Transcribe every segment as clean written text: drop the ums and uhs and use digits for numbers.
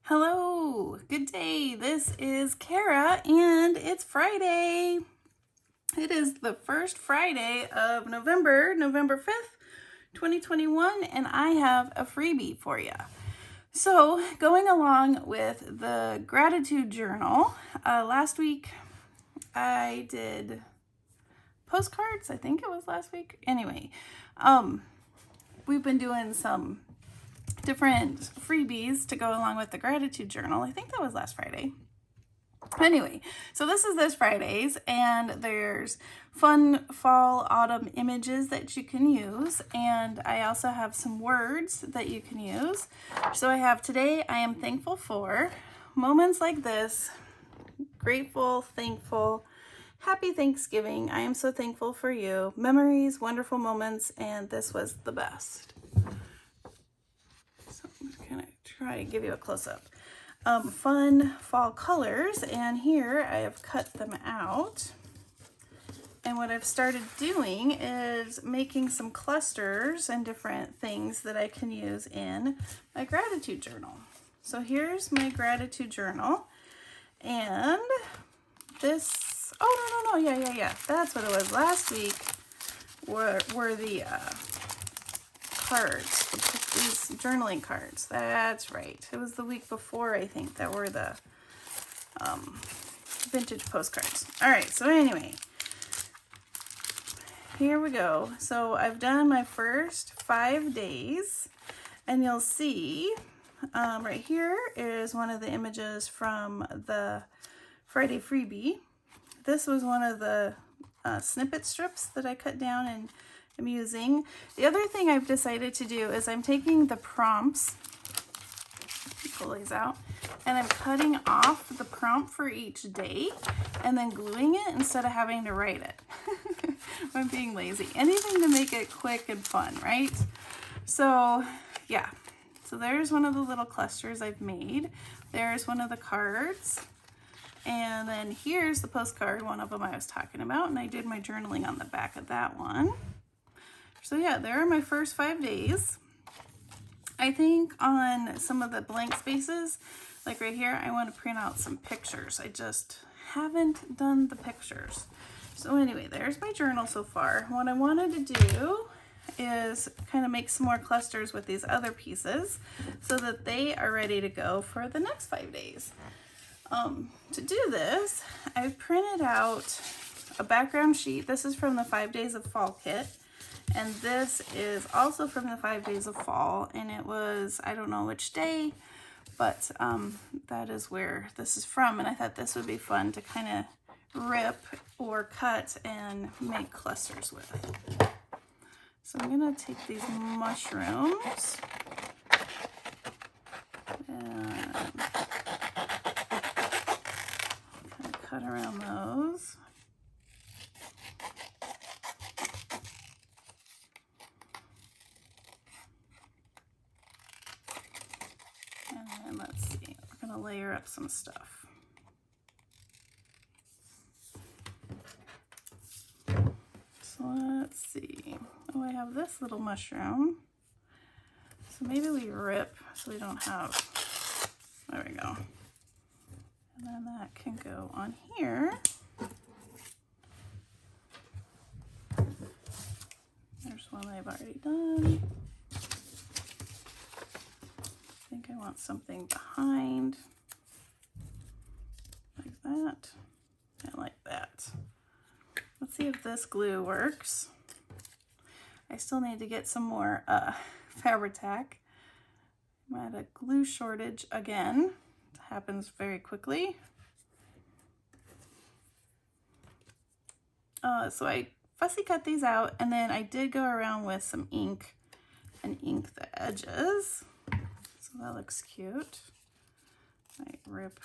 Hello, good day. This is Cara and it's Friday. It is the first Friday of November 5th, 2021, and I have a freebie for you. So going along with the gratitude journal, last week I did postcards. I think it was last week. Anyway, we've been doing some different freebies to go along with the gratitude journal. I think that was last Friday. Anyway, so this is this Friday's, and there's fun fall autumn images that you can use, and I also have some words that you can use. So I have today, I am thankful for moments like this, grateful, thankful, happy Thanksgiving, I am so thankful for you, memories, wonderful moments, and this was the best. So I'm just gonna try to give you a close-up. Fun fall colors, and here I have cut them out. And what I've started doing is making some clusters and different things that I can use in my gratitude journal. So here's my gratitude journal, and this, oh no, yeah, that's what it was. Last week were the cards, these journaling cards. That's right. It was the week before, I think, that were the vintage postcards. All right, so anyway, here we go. So I've done my first 5 days, and you'll see right here is one of the images from the Friday Freebie. This was one of the snippet strips that I cut down and I'm using. The other thing I've decided to do is I'm taking the prompts, pull these out, and I'm cutting off the prompt for each day and then gluing it instead of having to write it. I'm being lazy. Anything to make it quick and fun, right? So yeah, so there's one of the little clusters I've made. There's one of the cards. And then here's the postcard, one of them I was talking about, and I did my journaling on the back of that one. So yeah, there are my first 5 days. I think on some of the blank spaces, like right here, I want to print out some pictures. I just haven't done the pictures. So anyway, there's my journal so far. What I wanted to do is kind of make some more clusters with these other pieces so that they are ready to go for the next 5 days. To do this, I've printed out a background sheet. This is from the 5 Days of Fall kit. And this is also from the 5 Days of Fall, and it was, I don't know which day, but that is where this is from, and I thought this would be fun to kind of rip or cut and make clusters with. So I'm going to take these mushrooms and kind of cut around those. And let's see, we're going to layer up some stuff. So let's see. Oh, I have this little mushroom. So maybe we rip so we don't have, there we go. And then that can go on here. There's one I've already done. I think I want something behind, like that, and like that. Let's see if this glue works. I still need to get some more Fabri-Tac. I'm at a glue shortage again. It happens very quickly. So I fussy cut these out, and then I did go around with some ink and ink the edges. So that looks cute. I rip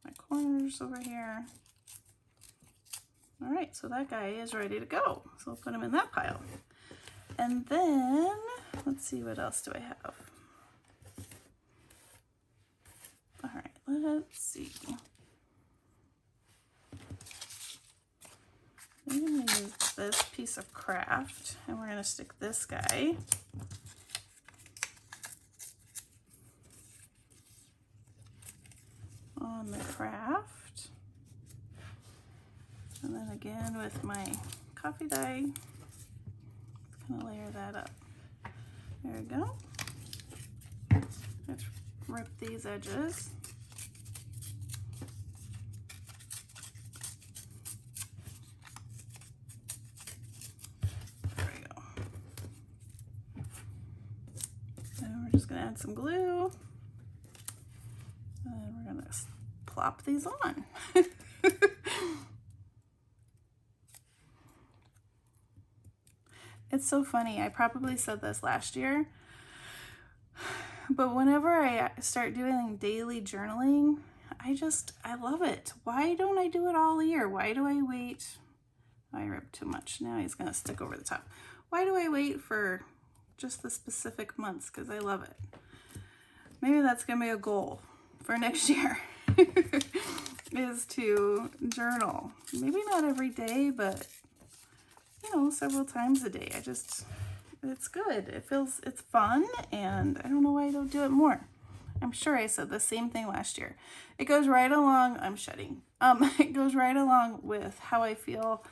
my corners over here. All right, so that guy is ready to go. So we'll put him in that pile. And then, let's see, what else do I have? All right, let's see. I'm gonna use this piece of craft, and we're gonna stick this guy on the craft. And then again with my coffee dye, just gonna layer that up. There we go. Let's rip these edges. There we go. And we're just gonna add some glue. And we're gonna plop these on. It's so funny. I probably said this last year, but whenever I start doing daily journaling, I love it. Why don't I do it all year? Why do I wait? I ripped too much. Now he's gonna stick over the top. Why do I wait for just the specific months? Because I love it. Maybe that's gonna be a goal for next year. Is to journal. Maybe not every day, but you know, several times a day. It's good. It's fun, and I don't know why I don't do it more. I'm sure I said the same thing last year. It goes right along, I'm shedding. It goes right along with how I feel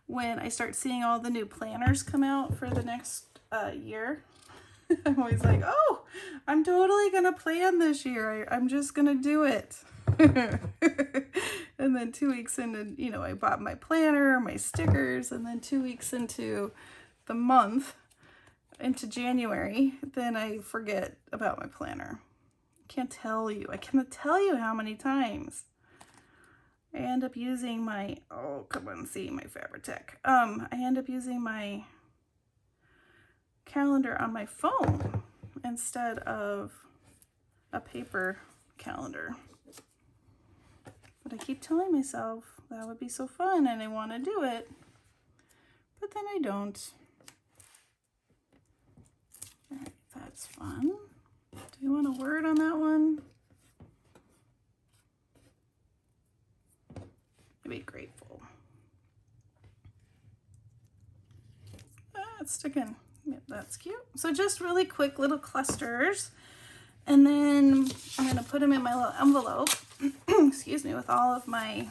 when I start seeing all the new planners come out for the next year. I'm always like, oh, I'm totally gonna plan this year. I'm just gonna do it. And then 2 weeks into, you know, I bought my planner, my stickers, and then 2 weeks into the month, into January, then I forget about my planner. I cannot tell you how many times I end up using my, oh, come on, see my Fabri-Tac. I end up using my calendar on my phone instead of a paper calendar. But I keep telling myself that would be so fun and I want to do it, but then I don't. All right, that's fun. Do you want a word on that one? Be grateful. It's sticking. Yep, that's cute. So just really quick little clusters. And then I'm going to put them in my little envelope, excuse me, with all of my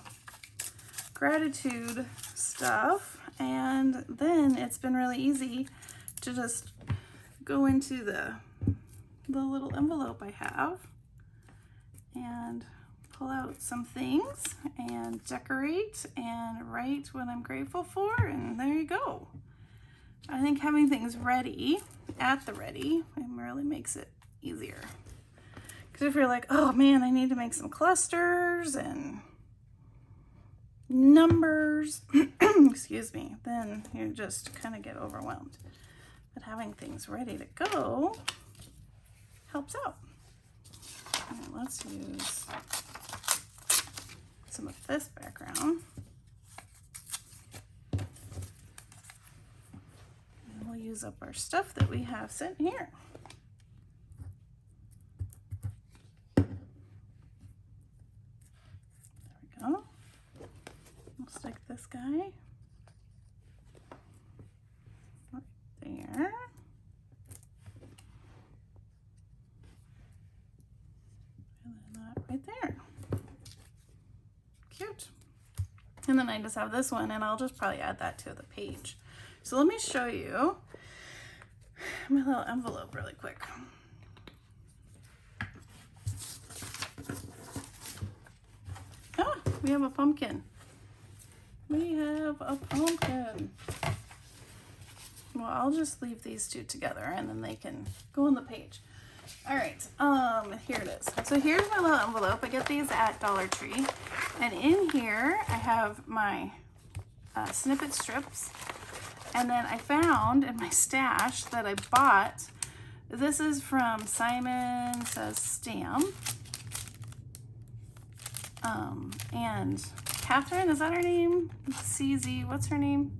gratitude stuff. And then it's been really easy to just go into the little envelope I have and pull out some things and decorate and write what I'm grateful for. And there you go. I think having things ready, at the ready, it really makes it easier. Because if you're like, oh man, I need to make some clusters and numbers, excuse me, then you just kind of get overwhelmed. But having things ready to go helps out. All right, let's use some of this background. And we'll use up our stuff that we have sitting here. We'll stick this guy right there. And then that right there. Cute. And then I just have this one, and I'll just probably add that to the page. So let me show you my little envelope really quick. Ah, we have a pumpkin. We have a pumpkin. Well, I'll just leave these two together and then they can go on the page. All right, here it is. So here's my little envelope. I get these at Dollar Tree. And in here, I have my snippet strips. And then I found in my stash that I bought, this is from Simon Says Stamp. And Catherine, is that her name? CZ, what's her name?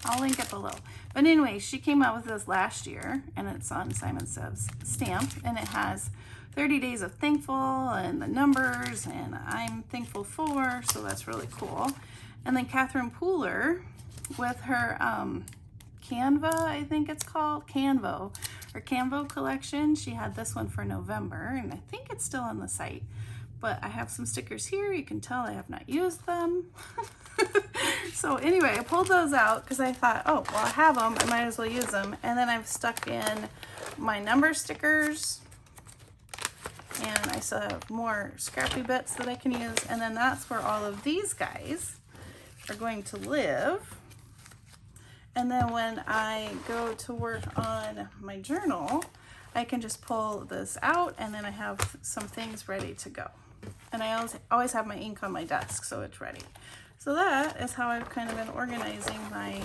I'll link it below. But anyway, she came out with this last year, and it's on Simon Says Stamp, and it has 30 days of thankful and the numbers, and I'm thankful for, so that's really cool. And then Catherine Pooler with her Canva, I think it's called, Canvo, or Canvo collection. She had this one for November, and I think it's still on the site. but I have some stickers here. You can tell I have not used them. So anyway, I pulled those out because I thought, oh, well, I have them, I might as well use them. And then I've stuck in my number stickers, and I still have more scrappy bits that I can use. And then that's where all of these guys are going to live. And then when I go to work on my journal, I can just pull this out, and then I have some things ready to go. And I always have my ink on my desk, so it's ready. So that is how I've kind of been organizing my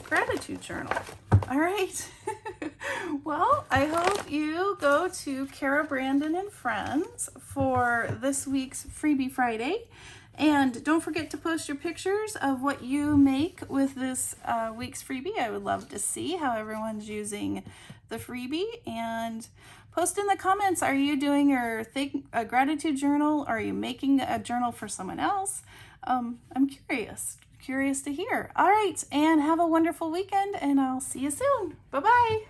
gratitude journal. All right. Well, I hope you go to Cara, Brandon, and Friends for this week's Freebie Friday. And don't forget to post your pictures of what you make with this week's freebie. I would love to see how everyone's using the freebie. And post in the comments, are you doing your a gratitude journal? Are you making a journal for someone else? I'm curious to hear. All right, and have a wonderful weekend, and I'll see you soon. Bye-bye.